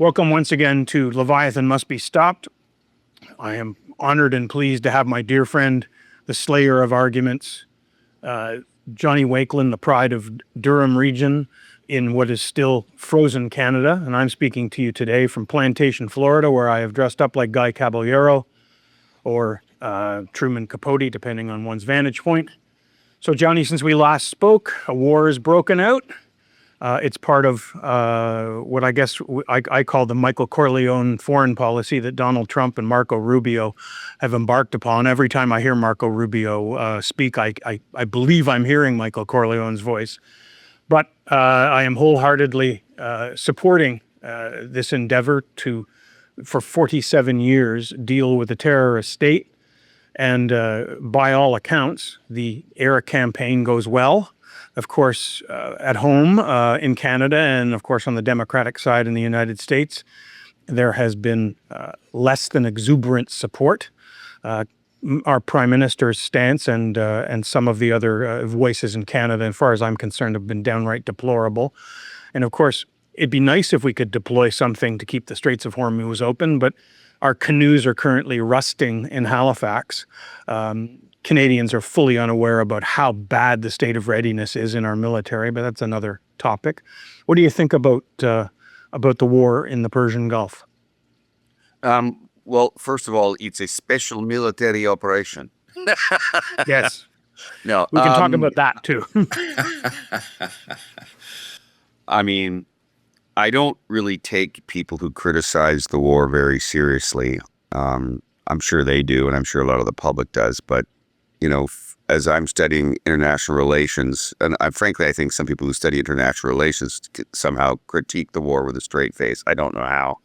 Welcome once again to Leviathan Must Be Stopped. I am honored and pleased to have my dear friend, the slayer of arguments, Johnny Wakelin, the pride of Durham region in what is still frozen Canada. And I'm speaking to you today from Plantation, Florida, where I have dressed up like Guy Caballero or Truman Capote, depending on one's vantage point. So Johnny, since we last spoke, a war has broken out. It's part of what I guess I call the Michael Corleone foreign policy that Donald Trump and Marco Rubio have embarked upon. Every time I hear Marco Rubio speak, I believe I'm hearing Michael Corleone's voice. But I am wholeheartedly supporting this endeavor to, for 47 years, deal with a terrorist state. And by all accounts, the air campaign goes well. Of course, at home in Canada and, of course, on the Democratic side in the United States, there has been less than exuberant support. Our Prime Minister's stance and some of the other voices in Canada, as far as I'm concerned, have been downright deplorable. And, of course, it'd be nice if we could deploy something to keep the Straits of Hormuz open, but our canoes are currently rusting in Halifax. Canadians are fully unaware about how bad the state of readiness is in our military, but that's another topic. What do you think about the war in the Persian Gulf? Well, first of all, it's a special military operation. Yes. No, we can talk about that too. I mean, I don't really take people who criticize the war very seriously. I'm sure they do, and I'm sure a lot of the public does, but you know, as I'm studying international relations, and frankly, I think some people who study international relations somehow critique the war with a straight face. I don't know how.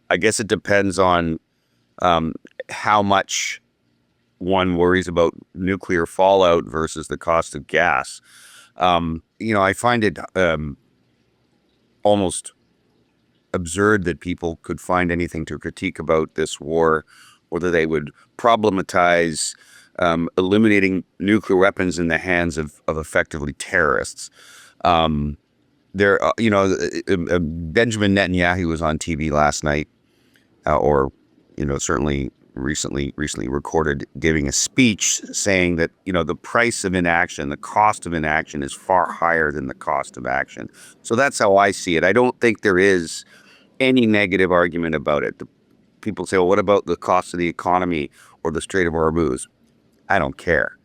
I guess it depends on how much one worries about nuclear fallout versus the cost of gas. I find it almost absurd that people could find anything to critique about this war, whether they would problematize eliminating nuclear weapons in the hands of effectively terrorists. Benjamin Netanyahu was on TV last night, certainly recently recorded, giving a speech saying that, the price of inaction, the cost of inaction is far higher than the cost of action. So that's how I see it. I don't think there is any negative argument about it. People say, well, what about the cost of the economy or the Strait of Hormuz? I don't care.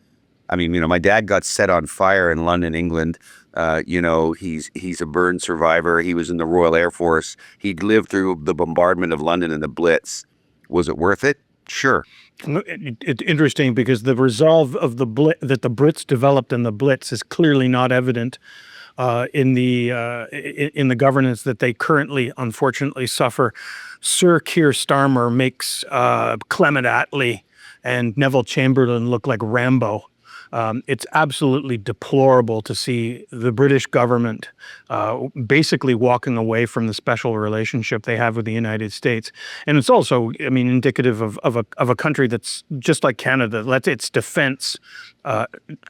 I mean, my dad got set on fire in London, England. He's a burn survivor. He was in the Royal Air Force. He'd lived through the bombardment of London and the Blitz. Was it worth it? Sure. It's interesting because the resolve of the that the Brits developed in the Blitz is clearly not evident in the governance that they currently, unfortunately, suffer. Sir Keir Starmer makes Clement Attlee and Neville Chamberlain look like Rambo. It's absolutely deplorable to see the British government basically walking away from the special relationship they have with the United States. And it's also, indicative of a country that's just like Canada, lets its defense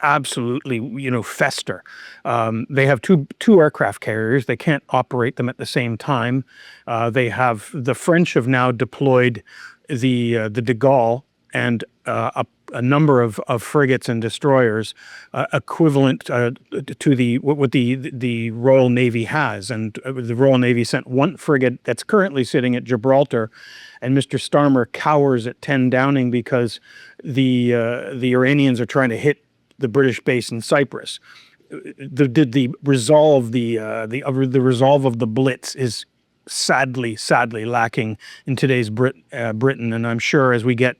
absolutely, fester. They have two aircraft carriers. They can't operate them at the same time. The French have now deployed the De Gaulle and a number of frigates and destroyers equivalent to what the Royal Navy has. And the Royal Navy sent one frigate that's currently sitting at Gibraltar, and Mr. Starmer cowers at 10 Downing because the Iranians are trying to hit the British base in Cyprus. The resolve of the Blitz is sadly lacking in today's Britain, and I'm sure as we get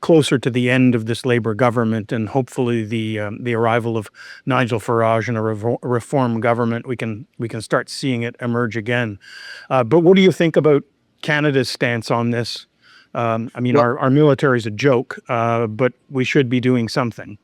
closer to the end of this Labour government and hopefully the arrival of Nigel Farage and a reform government, we can start seeing it emerge again. But what do you think about Canada's stance on this? Our military is a joke, but we should be doing something.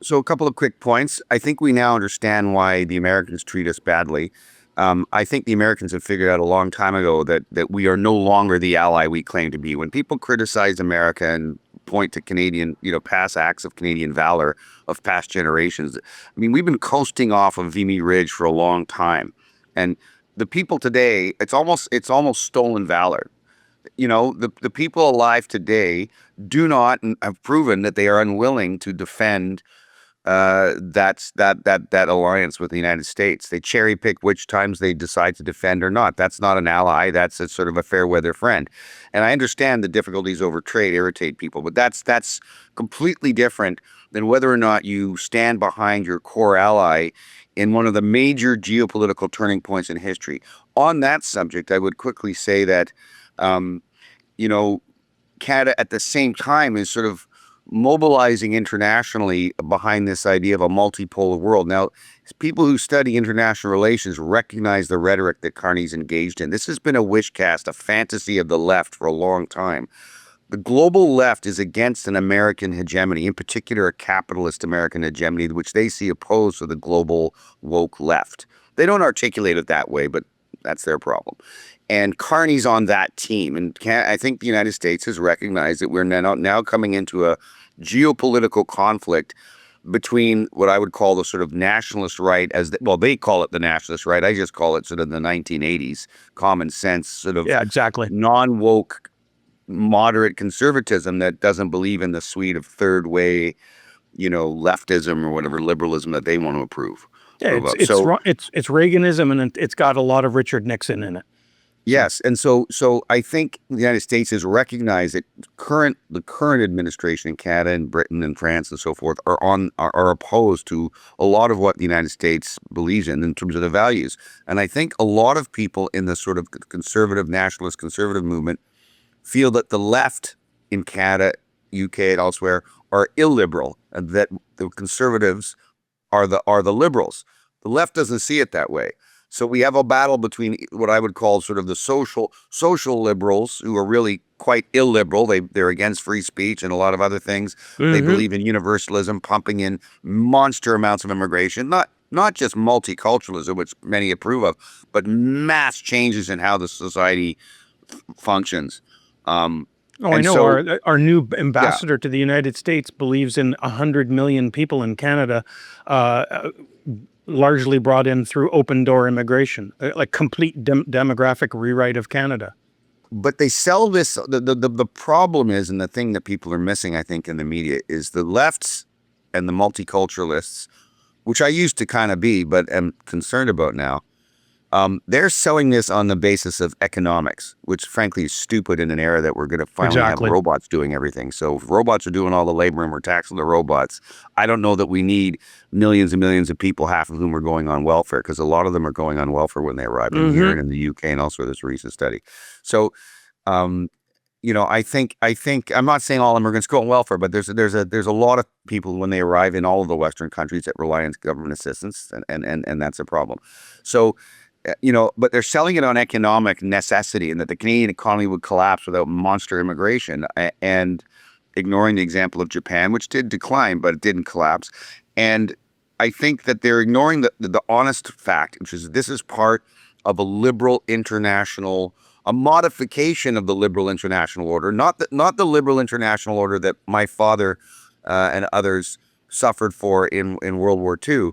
So a couple of quick points. I think we now understand why the Americans treat us badly. I think the Americans have figured out a long time ago that we are no longer the ally we claim to be. When people criticize America and point to Canadian, past acts of Canadian valor of past generations, we've been coasting off of Vimy Ridge for a long time. And the people today, it's almost stolen valor. The people alive today do not and have proven that they are unwilling to defend that alliance with the United States. They cherry pick which times they decide to defend or not. That's not an ally. That's a sort of a fair weather friend. And I understand the difficulties over trade irritate people, but that's completely different than whether or not you stand behind your core ally in one of the major geopolitical turning points in history. On that subject, I would quickly say that, um, you know, Canada at the same time is sort of mobilizing internationally behind this idea of a multipolar world. Now, people who study international relations recognize the rhetoric that Carney's engaged in. This has been a wish cast, a fantasy of the left for a long time. The global left is against an American hegemony, in particular a capitalist American hegemony, which they see opposed to the global woke left. They don't articulate it that way, but that's their problem. And Carney's on that team. And I think the United States has recognized that we're now coming into a geopolitical conflict between what I would call the sort of nationalist right, they call it the nationalist right. I just call it sort of the 1980s common sense, sort of exactly. non-woke, moderate conservatism that doesn't believe in the suite of third way, leftism or whatever liberalism that they want to approve. Yeah, it's Reaganism, and it's got a lot of Richard Nixon in it. Yes, and so I think the United States has recognized that the current administration in Canada and Britain and France and so forth are opposed to a lot of what the United States believes in terms of the values. And I think a lot of people in the sort of nationalist conservative movement feel that the left in Canada, UK, and elsewhere are illiberal, and that the conservatives are the liberals. The left doesn't see it that way. So we have a battle between what I would call sort of the social liberals, who are really quite illiberal. They're against free speech and a lot of other things. Mm-hmm. They believe in universalism, pumping in monster amounts of immigration, not just multiculturalism, which many approve of, but mass changes in how the society functions. I know. So, our new ambassador to the United States believes in 100 million people in Canada, largely brought in through open door immigration, like complete demographic rewrite of Canada. But they sell this. The problem is, and the thing that people are missing, I think, in the media is the lefts and the multiculturalists, which I used to kind of be, but am concerned about now. They're selling this on the basis of economics, which frankly is stupid in an era that we're going to finally have robots doing everything. So if robots are doing all the labor and we're taxing the robots, I don't know that we need millions and millions of people, half of whom are going on welfare, because a lot of them are going on welfare when they arrive in here and in the UK and elsewhere. There's a recent study. So, I think I'm not saying all immigrants go on welfare, but there's a lot of people when they arrive in all of the Western countries that rely on government assistance, and that's a problem. So, but they're selling it on economic necessity, and that the Canadian economy would collapse without monster immigration, and ignoring the example of Japan, which did decline, but it didn't collapse. And I think that they're ignoring the honest fact, which is this is part of a modification of the liberal international order, not the liberal international order that my father and others suffered for in World War II,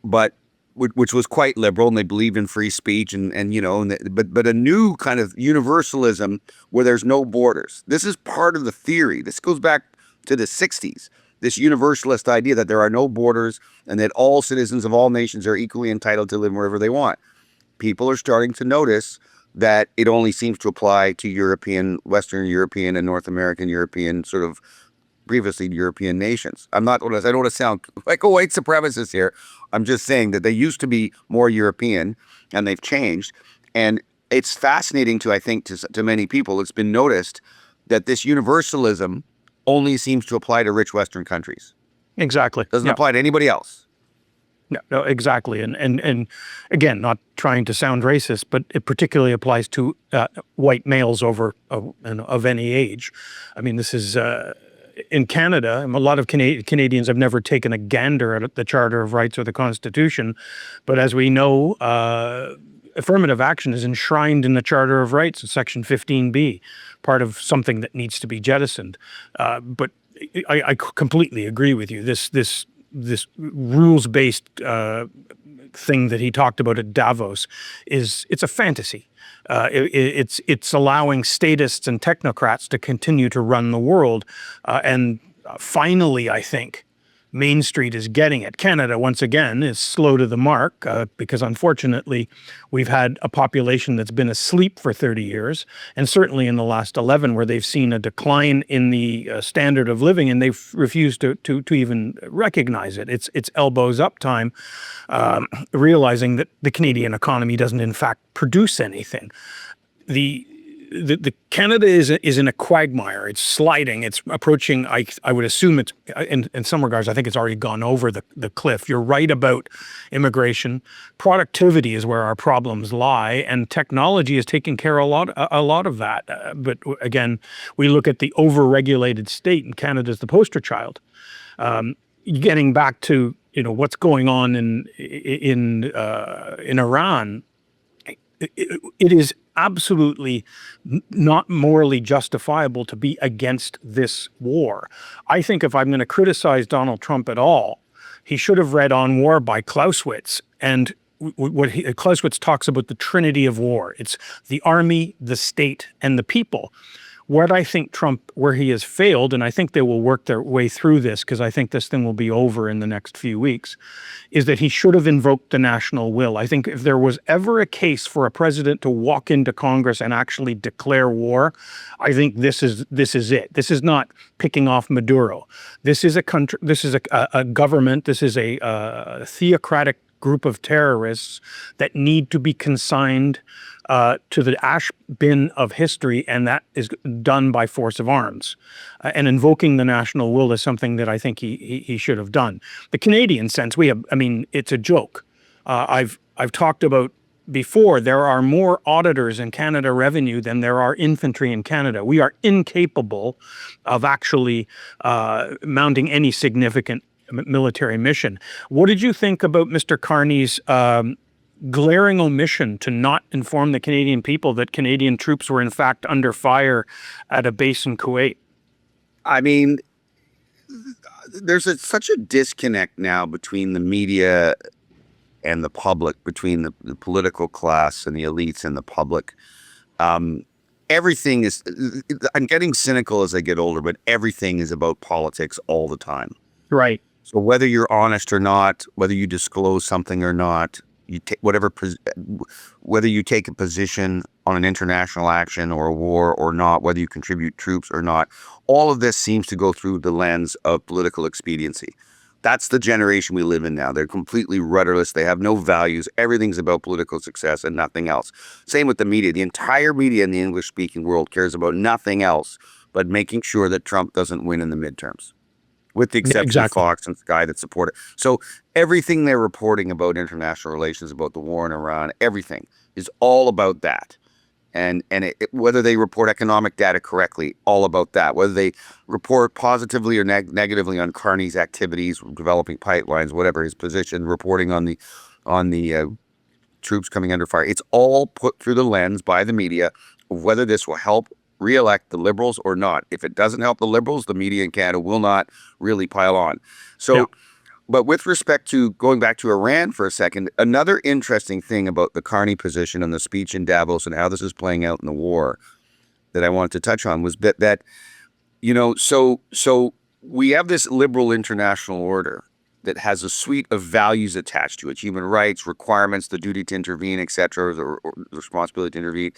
but which was quite liberal, and they believed in free speech but a new kind of universalism where there's no borders. This is part of the theory. This goes back to the 60s, this universalist idea that there are no borders and that all citizens of all nations are equally entitled to live wherever they want. People are starting to notice that it only seems to apply to Western European and North American European sort of previously European nations. I don't want to sound like a white supremacist here. I'm just saying that they used to be more European and they've changed. And it's fascinating I think to many people, it's been noticed that this universalism only seems to apply to rich Western countries. Exactly. Doesn't apply to anybody else. No, exactly. And again, not trying to sound racist, but it particularly applies to white males of any age. I mean, this is in Canada, a lot of Canadians have never taken a gander at the Charter of Rights or the Constitution. But as we know, affirmative action is enshrined in the Charter of Rights in Section 15B, part of something that needs to be jettisoned. But I completely agree with you. This rules-based thing that he talked about at Davos it's a fantasy. It's allowing statists and technocrats to continue to run the world, and finally, I think Main Street is getting it. Canada, once again, is slow to the mark because, unfortunately, we've had a population that's been asleep for 30 years, and certainly in the last 11, where they've seen a decline in the standard of living, and they've refused to even recognize it. It's elbows up time, realizing that the Canadian economy doesn't, in fact, produce anything. The Canada is in a quagmire. It's sliding. It's approaching. I would assume it's in some regards. I think it's already gone over the cliff. You're right about immigration. Productivity is where our problems lie, and technology is taking care of a lot of that. But again, we look at the overregulated state, and Canada's the poster child. Getting back to what's going on in Iran. It is absolutely not morally justifiable to be against this war. I think if I'm going to criticize Donald Trump at all, he should have read On War by Clausewitz. And Clausewitz talks about the trinity of war. It's the army, the state, and the people. What I think Trump, where he has failed, and I think they will work their way through this because I think this thing will be over in the next few weeks, is that he should have invoked the national will. I think if there was ever a case for a president to walk into Congress and actually declare war, I think this is it. This is not picking off Maduro. This is a country. This is a government. This is a theocratic group of terrorists that need to be consigned to the ash bin of history, and that is done by force of arms. And invoking the national will is something that I think he should have done. The Canadian sense, it's a joke. I've talked about before, there are more auditors in Canada Revenue than there are infantry in Canada. We are incapable of actually mounting any significant military mission. What did you think about Mr. Carney's glaring omission to not inform the Canadian people that Canadian troops were in fact under fire at a base in Kuwait? I mean, there's such a disconnect now between the media and the public, between the political class and the elites and the public. Everything is, I'm getting cynical as I get older, but everything is about politics all the time. Right. So whether you're honest or not, whether you disclose something or not, you take whether you take a position on an international action or a war or not, whether you contribute troops or not, all of this seems to go through the lens of political expediency. That's the generation we live in now. They're completely rudderless. They have no values. Everything's about political success and nothing else. Same with the media. The entire media in the English-speaking world cares about nothing else but making sure that Trump doesn't win in the midterms, with the exception of Fox and Sky that support it. So everything they're reporting about international relations, about the war in Iran, everything is all about that. And whether they report economic data correctly, all about that. Whether they report positively or negatively on Carney's activities, developing pipelines, whatever his position, reporting on the troops coming under fire, it's all put through the lens by the media of whether this will help re-elect the Liberals or not. If it doesn't help the Liberals, the media in Canada will not really pile on. So, yeah. But with respect to going back to Iran for a second, another interesting thing about the Carney position and the speech in Davos and how this is playing out in the war that I wanted to touch on was that so we have this liberal international order that has a suite of values attached to it: human rights, requirements, the duty to intervene, etc., the responsibility to intervene,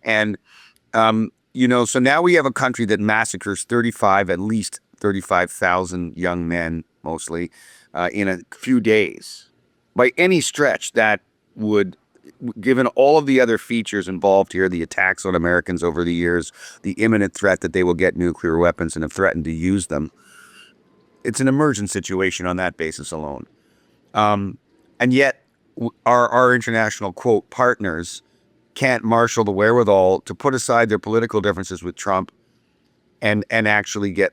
and so now we have a country that massacres at least 35,000 young men, mostly, in a few days. By any stretch, that would, given all of the other features involved here, the attacks on Americans over the years, the imminent threat that they will get nuclear weapons and have threatened to use them, it's an emergent situation on that basis alone. And yet, our international, quote, partners can't marshal the wherewithal to put aside their political differences with Trump and actually get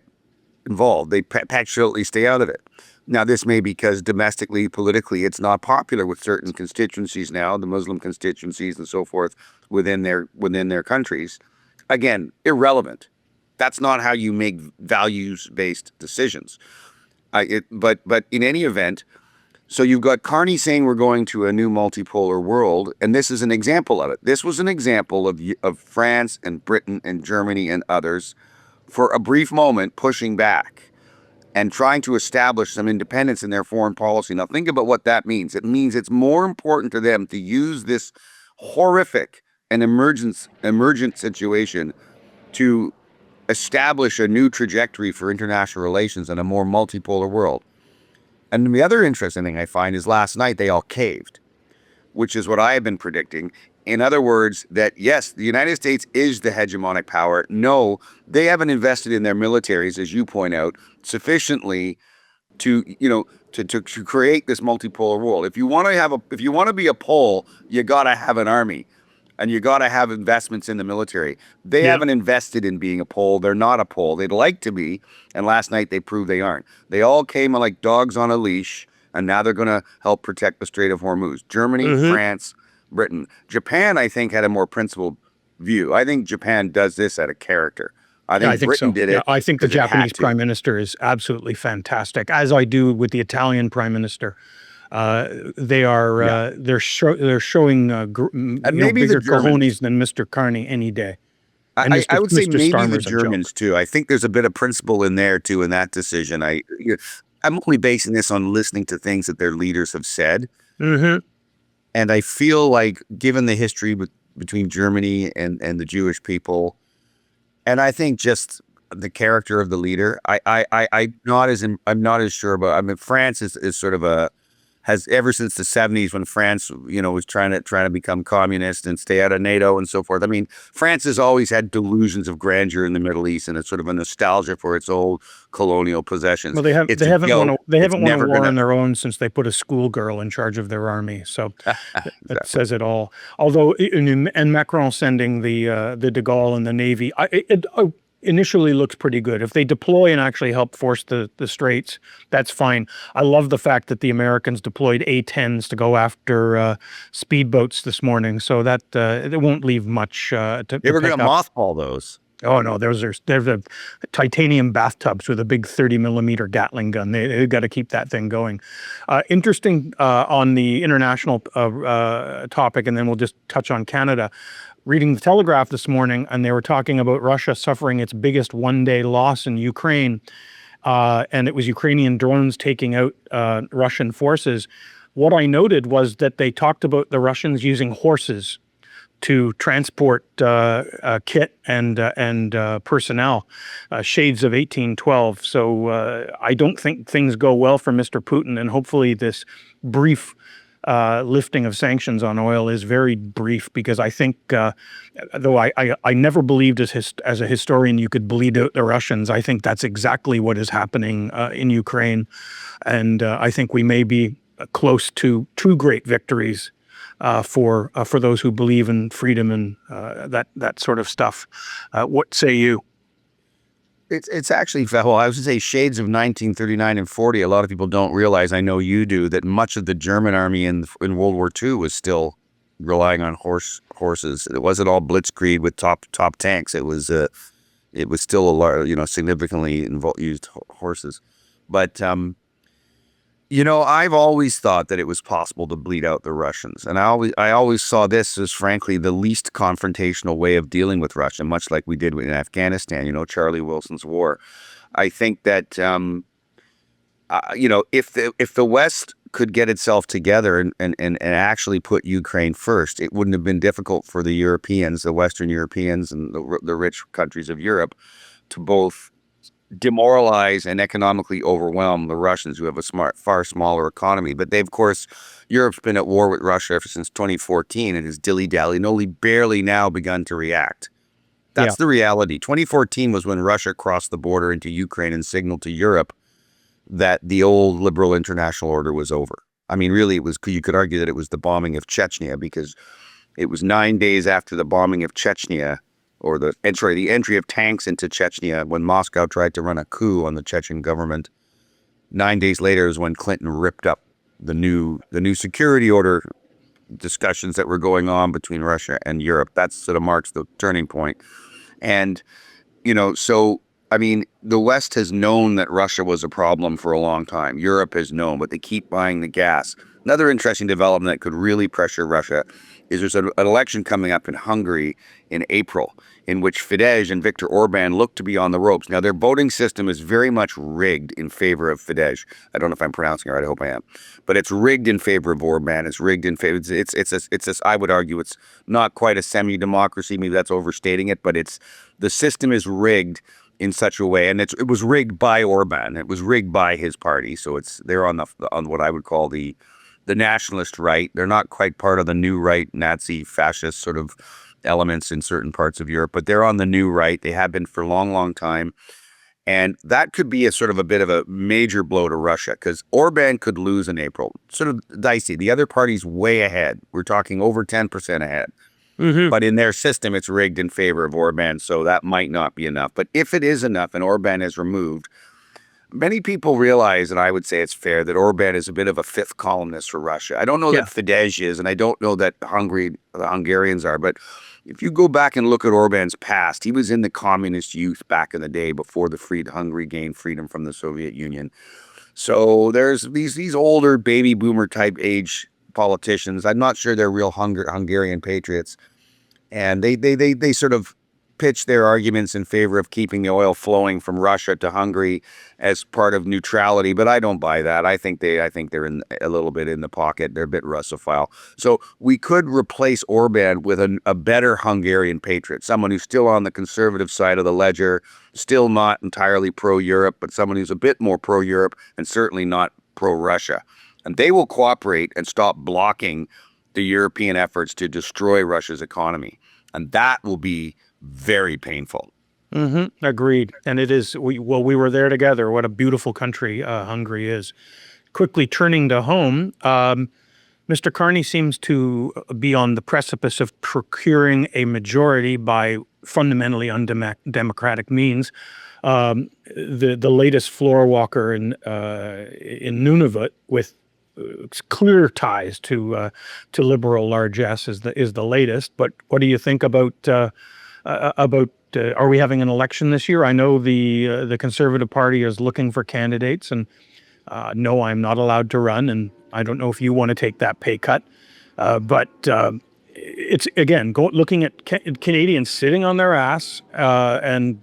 involved. They passionately stay out of it. Now, this may be because domestically, politically, it's not popular with certain constituencies now, the Muslim constituencies and so forth within their countries. Again, irrelevant. That's not how you make values-based decisions. But in any event, So you've got Carney saying we're going to a new multipolar world, and this is an example of it. This was an example of France and Britain and Germany and others, for a brief moment, pushing back and trying to establish some independence in their foreign policy. Now, think about what that means. It means it's more important to them to use this horrific and emergent situation to establish a new trajectory for international relations in a more multipolar world. And the other interesting thing I find is last night they all caved, which is what I have been predicting. In other words, that yes, the United States is the hegemonic power. No, they haven't invested in their militaries, as you point out, sufficiently to, to create this multipolar world. If you want to be a pole, you got to have an army. And you got to have investments in the military. They Yeah. haven't invested in being a pole. They're not a pole. They'd like to be. And last night they proved they aren't. They all came like dogs on a leash. And now they're going to help protect the Strait of Hormuz. Germany, France, Britain. Japan, I think, had a more principled view. I think Japan does this out of character. I Yeah, think I think Britain so. did Yeah, it I think the because it had Japanese to. prime minister is absolutely fantastic, as I do with the Italian prime minister. They are they're showing maybe the bigger Germans. cojones than Mr. Carney any day. And I would say Mr. maybe the Starmer's a joke. Germans too. I think there's a bit of principle in there too in that decision. I'm only basing this on listening to things that their leaders have said, Hmm. and I feel like given the history between Germany and the Jewish people, and I think just the character of the leader, I'm not as sure about. I mean, France is sort of has ever since the 70s when France, was trying to become communist and stay out of NATO and so forth. I mean, France has always had delusions of grandeur in the Middle East, and it's sort of a nostalgia for its old colonial possessions. Well, they It's they a haven't won joke. they It's haven't won a never war gonna. on their own since they put a schoolgirl in charge of their army. So that Exactly. says it all. Although and Macron sending the de Gaulle and the Navy, it initially looks pretty good. If they deploy and actually help force the straits, that's fine. I love the fact that the Americans deployed A-10s to go after speedboats this morning. So that it won't leave much to They were pick going to up. mothball those. Oh no, there's the titanium bathtubs with a big 30 millimeter Gatling gun. They've got to keep that thing going. Interesting on the international topic, and then we'll just touch on Canada. Reading the Telegraph this morning, and they were talking about Russia suffering its biggest one-day loss in Ukraine, and it was Ukrainian drones taking out Russian forces. What I noted was that they talked about the Russians using horses to transport kit and personnel, shades of 1812. So I don't think things go well for Mr. Putin, and hopefully this brief lifting of sanctions on oil is very brief, because I think, though I never believed as a historian you could bleed out the Russians, I think that's exactly what is happening in Ukraine, and I think we may be close to two great victories for those who believe in freedom and that sort of stuff. What say you? It's actually, well, I was going to say shades of 1939 and 40. A lot of people don't realize, I know you do, that much of the German army in World War II was still relying on horses. It wasn't all blitzkrieg with top tanks. It was still a large, significantly used horses. But I've always thought that it was possible to bleed out the Russians, and I always saw this as, frankly, the least confrontational way of dealing with Russia, much like we did in Afghanistan. Charlie Wilson's war. I think that if the West could get itself together and actually put Ukraine first, it wouldn't have been difficult for the Europeans, the Western Europeans, and the rich countries of Europe to both demoralize and economically overwhelm the Russians, who have a far smaller economy. But of course, Europe's been at war with Russia ever since 2014 and has dilly-dallied and only barely now begun to react. That's Yeah. the reality. 2014 was when Russia crossed the border into Ukraine and signaled to Europe that the old liberal international order was over. I mean, really, you could argue that it was the bombing of Chechnya, because it was 9 days after the bombing of Chechnya, or the entry of tanks into Chechnya, when Moscow tried to run a coup on the Chechen government. 9 days later is when Clinton ripped up the new security order discussions that were going on between Russia and Europe. That sort of marks the turning point. And, so I mean, the West has known that Russia was a problem for a long time. Europe has known, but they keep buying the gas. Another interesting development that could really pressure Russia is there's an election coming up in Hungary in April, in which Fidesz and Viktor Orban look to be on the ropes. Now, their voting system is very much rigged in favor of Fidesz. I don't know if I'm pronouncing it right. I hope I am. But it's rigged in favor of Orban. It's rigged in favor. I would argue it's not quite a semi-democracy. Maybe that's overstating it, but the system is rigged in such a way, and it was rigged by Orban. It was rigged by his party, so they're on what I would call the nationalist right. They're not quite part of the new right, Nazi, fascist sort of elements in certain parts of Europe, but they're on the new right. They have been for a long, long time, and that could be a sort of a bit of a major blow to Russia because Orban could lose in April. Sort of dicey. The other party's way ahead. We're talking over 10% ahead. Mm-hmm. But in their system, it's rigged in favor of Orban, so that might not be enough. But if it is enough and Orban is removed, many people realize, and I would say it's fair, that Orban is a bit of a fifth columnist for Russia. I don't know that Fidesz is, and I don't know that the Hungarians are, but if you go back and look at Orban's past, he was in the communist youth back in the day before Hungary gained freedom from the Soviet Union. So there's these older baby boomer type age politicians. I'm not sure they're real Hungarian patriots. And they sort of pitch their arguments in favor of keeping the oil flowing from Russia to Hungary as part of neutrality, but I don't buy that. I think they're in a little bit in the pocket. They're a bit Russophile. So we could replace Orban with a better Hungarian patriot, someone who's still on the conservative side of the ledger, still not entirely pro-Europe, but someone who's a bit more pro-Europe and certainly not pro-Russia. And they will cooperate and stop blocking the European efforts to destroy Russia's economy. And that will be very painful. Mm-hmm. Agreed. And it is, we were there together. What a beautiful country Hungary is. Quickly turning to home, Mr. Carney seems to be on the precipice of procuring a majority by fundamentally undemocratic means. The latest floor walker in Nunavut with clear ties to liberal largesse is the latest. But what do you think about are we having an election this year? I know the Conservative Party is looking for candidates, and no, I'm not allowed to run, and I don't know if you want to take that pay cut. But it's again looking at Canadians sitting on their ass and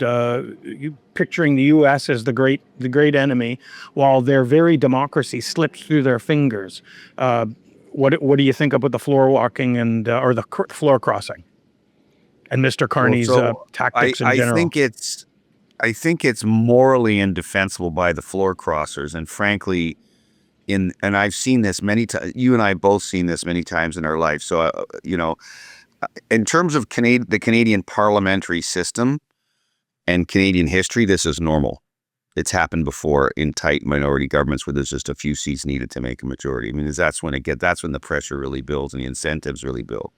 picturing the U.S. as the great enemy, while their very democracy slips through their fingers. What do you think about the floor walking and or the floor crossing, and Mr. Carney's tactics in general? I think it's morally indefensible by the floor crossers, and frankly, and I've seen this many times. You and I both seen this many times in our life. So in terms of the Canadian parliamentary system and Canadian history, this is normal. It's happened before in tight minority governments where there's just a few seats needed to make a majority. I mean, that's when the pressure really builds and the incentives really build.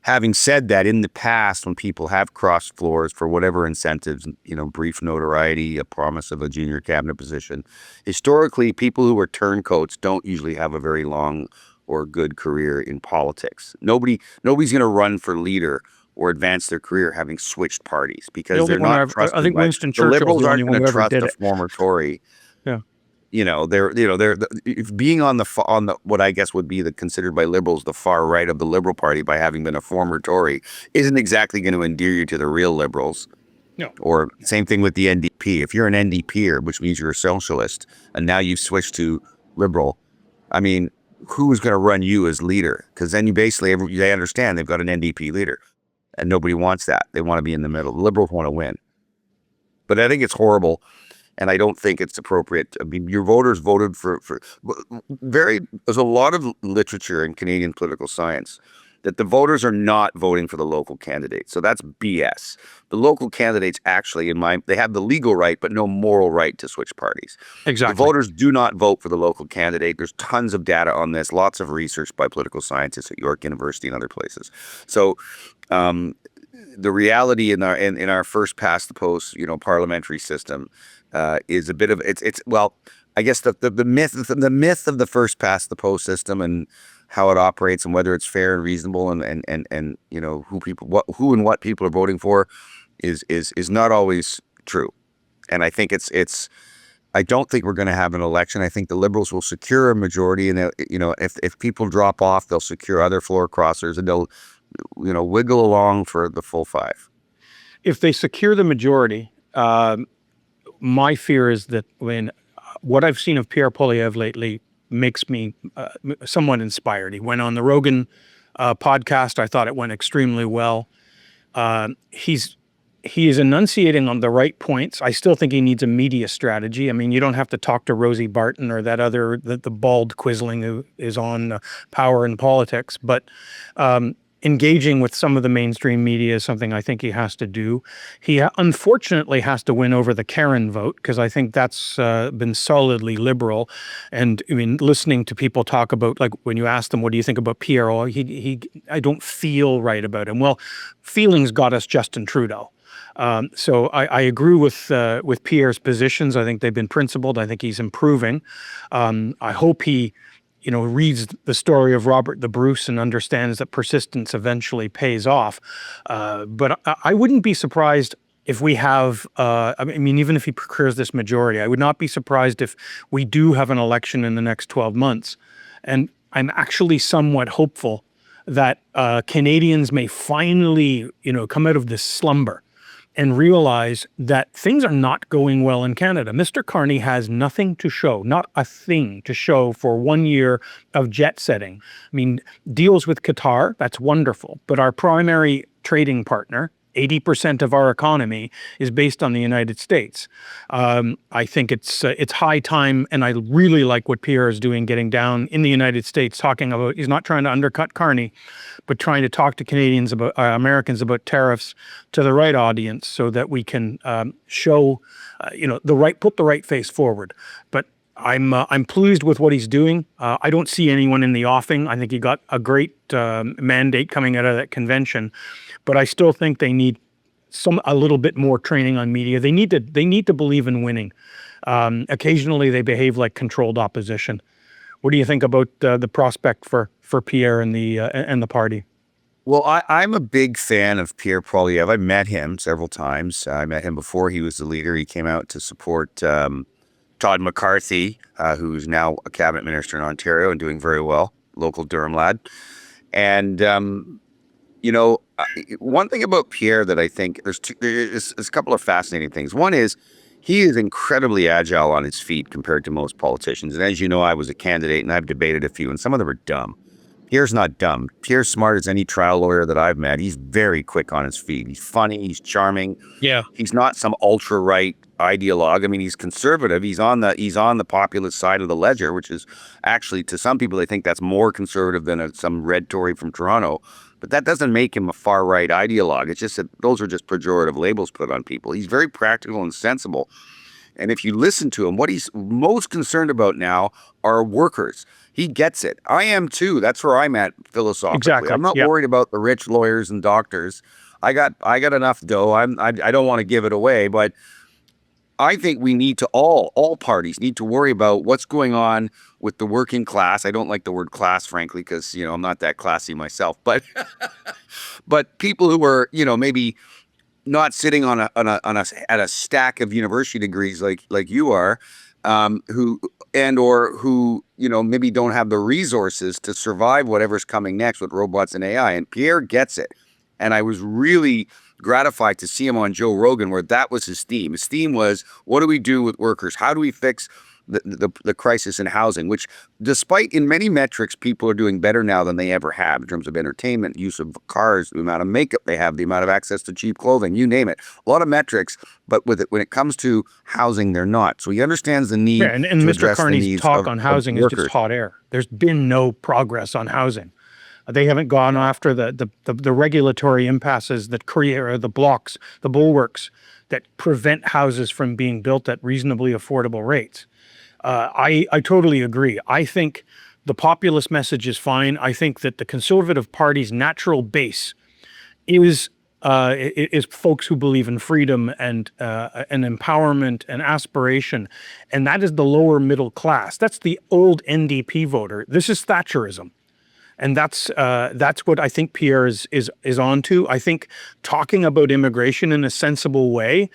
Having said that, in the past, when people have crossed floors for whatever incentives, brief notoriety, a promise of a junior cabinet position, historically, people who are turncoats don't usually have a very long or good career in politics. Nobody's going to run for leader or advance their career having switched parties because they're not trusted. I think Winston The Churchill Liberals aren't going to trust did a it. former Tory. Yeah. They're being on the what I guess would be considered by liberals the far right of the Liberal Party by having been a former Tory isn't exactly going to endear you to the real liberals. No. Or same thing with the NDP. If you're an NDPer, which means you're a socialist, and now you've switched to liberal, I mean, who's going to run you as leader? Because then they understand they've got an NDP leader, and nobody wants that. They want to be in the middle. The liberals want to win. But I think it's horrible. And I don't think it's appropriate. I mean, your voters voted for there's a lot of literature in Canadian political science that the voters are not voting for the local candidate. So that's BS. The local candidates actually, they have the legal right, but no moral right to switch parties. Exactly. The voters do not vote for the local candidate. There's tons of data on this, lots of research by political scientists at York University and other places. So, the reality in our first past the post, parliamentary system is a bit of I guess the myth of the first past the post system and how it operates and whether it's fair and reasonable and who and what people are voting for is not always true. And I think I don't think we're going to have an election. I think the Liberals will secure a majority, and if people drop off, they'll secure other floor crossers, and they'll wiggle along for the full five. If they secure the majority, my fear is that what I've seen of Pierre Poilievre lately makes me somewhat inspired. He went on the Rogan podcast. I thought it went extremely well. He is enunciating on the right points. I still think he needs a media strategy. I mean, you don't have to talk to Rosie Barton or the bald quisling who is on Power and Politics, but engaging with some of the mainstream media is something I think he has to do. He unfortunately has to win over the Karen vote, because I think that's been solidly liberal. And I mean, listening to people talk about, like, when you ask them, what do you think about Pierre? Oh, I don't feel right about him. Well, feelings got us Justin Trudeau. So I agree with Pierre's positions. I think they've been principled. I think he's improving. I hope he reads the story of Robert the Bruce and understands that persistence eventually pays off. But I wouldn't be surprised if we have, I mean, even if he procures this majority, I would not be surprised if we do have an election in the next 12 months. And I'm actually somewhat hopeful that Canadians may finally, come out of this slumber and realize that things are not going well in Canada. Mr. Carney has nothing to show, not a thing to show for 1 year of jet setting. I mean, deals with Qatar, that's wonderful. But our primary trading partner, 80% of our economy, is based on the United States. I think it's high time, and I really like what Pierre is doing, getting down in the United States, talking about, he's not trying to undercut Carney, but trying to talk to Canadians about Americans about tariffs to the right audience, so that we can show, put the right face forward. But I'm pleased with what he's doing. I don't see anyone in the offing. I think he got a great mandate coming out of that convention, but I still think they need a little bit more training on media. They need to believe in winning. Occasionally, they behave like controlled opposition. What do you think about the prospect for Pierre and the party? Well, I'm a big fan of Pierre Poilievre. I met him several times. I met him before he was the leader. He came out to support Todd McCarthy, who's now a cabinet minister in Ontario and doing very well, local Durham lad. And, one thing about Pierre that I think there's a couple of fascinating things. One is he is incredibly agile on his feet compared to most politicians. And as you know, I was a candidate and I've debated a few, and some of them are dumb. Pierre's not dumb. Pierre's smart as any trial lawyer that I've met. He's very quick on his feet. He's funny. He's charming. Yeah. He's not some ultra right ideologue. I mean, he's conservative. He's on the populist side of the ledger, which is actually, to some people, they think that's more conservative than some red Tory from Toronto. But that doesn't make him a far right ideologue. It's just that those are just pejorative labels put on people. He's very practical and sensible. And if you listen to him, what he's most concerned about now are workers. He gets it. I am too. That's where I'm at philosophically. Exactly. I'm not worried about the rich lawyers and doctors. I got enough dough. I don't want to give it away, but I think we need to all parties need to worry about what's going on with the working class. I don't like the word class, frankly, because I'm not that classy myself. But but people who are maybe not sitting at a stack of university degrees like you are, who maybe don't have the resources to survive whatever's coming next with robots and AI. And Pierre gets it. And I was really gratified to see him on Joe Rogan, where that was his theme. His theme was, what do we do with workers? How do we fix the crisis in housing, which, despite in many metrics, people are doing better now than they ever have in terms of entertainment, use of cars, the amount of makeup they have, the amount of access to cheap clothing, you name it. A lot of metrics, but when it comes to housing, they're not. So he understands the need and to Mr. address Carney's the needs talk on housing is just hot air. There's been no progress on housing. They haven't gone after the regulatory impasses that create, or the blocks, the bulwarks that prevent houses from being built at reasonably affordable rates. I totally agree. I think the populist message is fine. I think that the Conservative Party's natural base is folks who believe in freedom and empowerment and aspiration, and that is the lower middle class. That's the old NDP voter. This is Thatcherism. And that's what I think Pierre is on to. I think talking about immigration in a sensible way,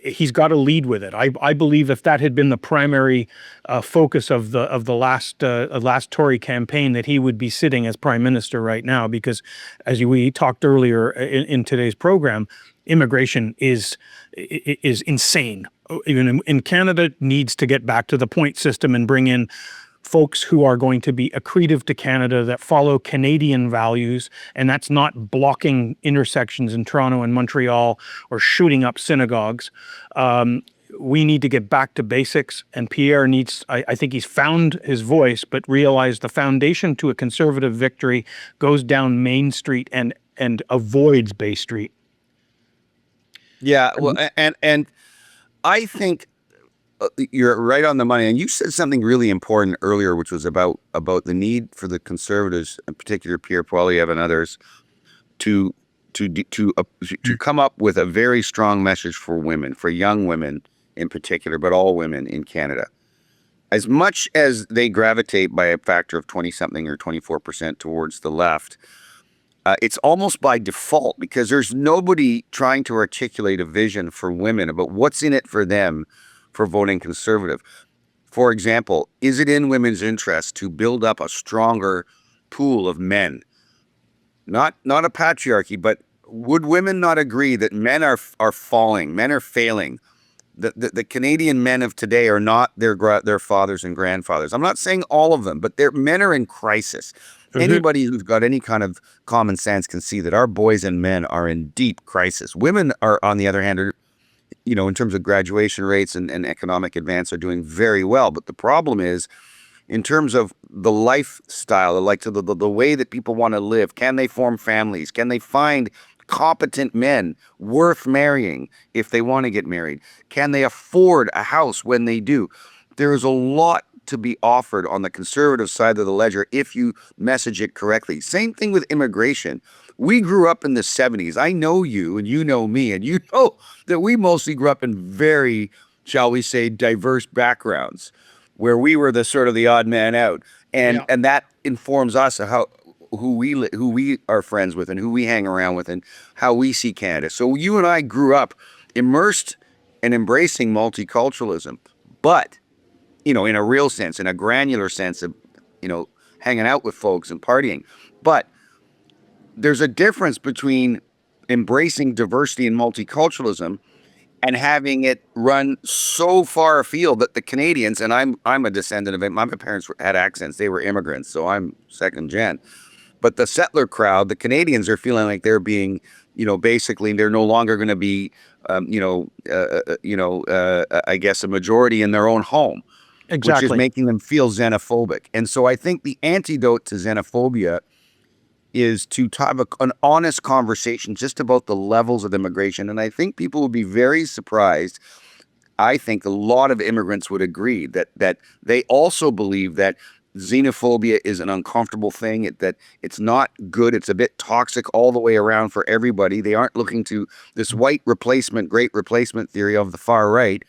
he's got to lead with it. I believe if that had been the primary focus of the last Tory campaign, that he would be sitting as prime minister right now. Because as we talked earlier in today's program, immigration is insane. Even in Canada, needs to get back to the point system and bring in folks who are going to be accretive to Canada, that follow Canadian values, and that's not blocking intersections in Toronto and Montreal or shooting up synagogues. We need to get back to basics, and Pierre needs, I think he's found his voice, but realized the foundation to a Conservative victory goes down Main Street and avoids Bay Street. Yeah, well, and I think you're right on the money. And you said something really important earlier, which was about the need for the Conservatives, in particular Pierre Poilievre and others, to come up with a very strong message for women, for young women in particular, but all women in Canada. As much as they gravitate by a factor of 20-something or 24% towards the left, it's almost by default, because there's nobody trying to articulate a vision for women about what's in it for them for voting Conservative. For example, is it in women's interest to build up a stronger pool of men? Not a patriarchy, but would women not agree that men are falling, men are failing? The Canadian men of today are not their fathers and grandfathers. I'm not saying all of them, but men are in crisis. Mm-hmm. Anybody who's got any kind of common sense can see that our boys and men are in deep crisis. Women are, on the other hand, in terms of graduation rates and economic advance, are doing very well. But the problem is, in terms of the lifestyle, like the way that people want to live, can they form families? Can they find competent men worth marrying if they want to get married? Can they afford a house when they do? There is a lot to be offered on the Conservative side of the ledger if you message it correctly. Same thing with immigration. We grew up in the 70s. I know you, and you know me, and you know that we mostly grew up in very, shall we say, diverse backgrounds, where we were the sort of the odd man out, and that informs us of who we are friends with and who we hang around with and how we see Canada. So you and I grew up immersed and embracing multiculturalism, but in a real sense, in a granular sense of hanging out with folks and partying. But there's a difference between embracing diversity and multiculturalism and having it run so far afield that the Canadians, and I'm a descendant of it. My parents had accents; they were immigrants, so I'm second gen. But the settler crowd, the Canadians, are feeling like they're being, basically they're no longer going to be, I guess, a majority in their own home. Exactly. Which is making them feel xenophobic. And so I think the antidote to xenophobia is to have an honest conversation just about the levels of immigration. And I think people would be very surprised. I think a lot of immigrants would agree that they also believe that xenophobia is an uncomfortable thing, that it's not good. It's a bit toxic all the way around for everybody. They aren't looking to this great replacement theory of the far right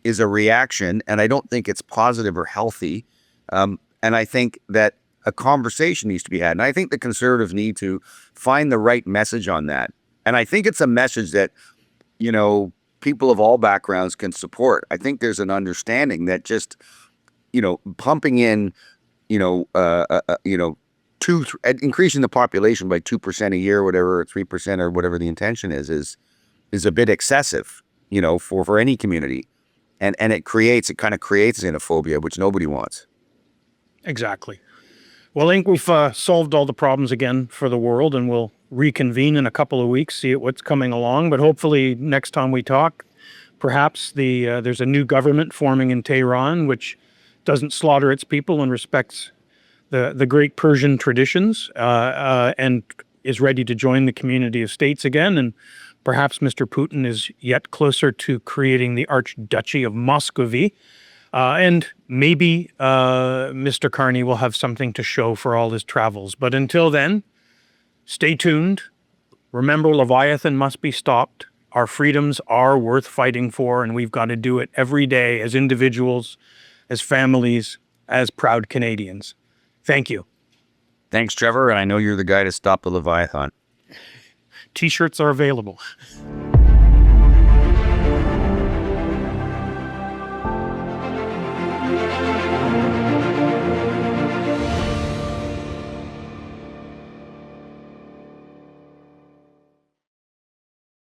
is a reaction, and I don't think it's positive or healthy. And I think that a conversation needs to be had. And I think the Conservatives need to find the right message on that. And I think it's a message that, people of all backgrounds can support. I think there's an understanding that just, pumping in, increasing the population by 2% a year, whatever, or 3% or whatever the intention is a bit excessive, for any community. And it kind of creates xenophobia, which nobody wants. Exactly. Well, I think we've solved all the problems again for the world, and we'll reconvene in a couple of weeks, see what's coming along. But hopefully next time we talk, perhaps there's a new government forming in Tehran, which doesn't slaughter its people and respects the great Persian traditions, and is ready to join the community of states again. And perhaps Mr. Putin is yet closer to creating the Archduchy of Muscovy. And maybe Mr. Carney will have something to show for all his travels. But until then, stay tuned. Remember, Leviathan must be stopped. Our freedoms are worth fighting for, and we've got to do it every day as individuals, as families, as proud Canadians. Thank you. Thanks, Trevor. And I know you're the guy to stop the Leviathan. T-shirts are available.